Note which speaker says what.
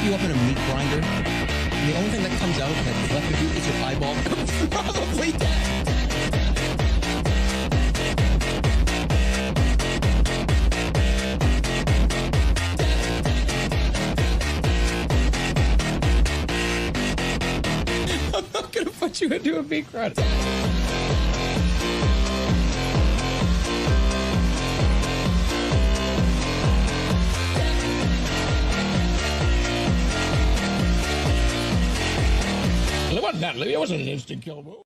Speaker 1: you up in a meat grinder, and the only thing that comes out that's left of you is your eyeball, probably dead. I'm not gonna put you into a meat grinder. It wasn't that, Louis. It wasn't an instant kill move.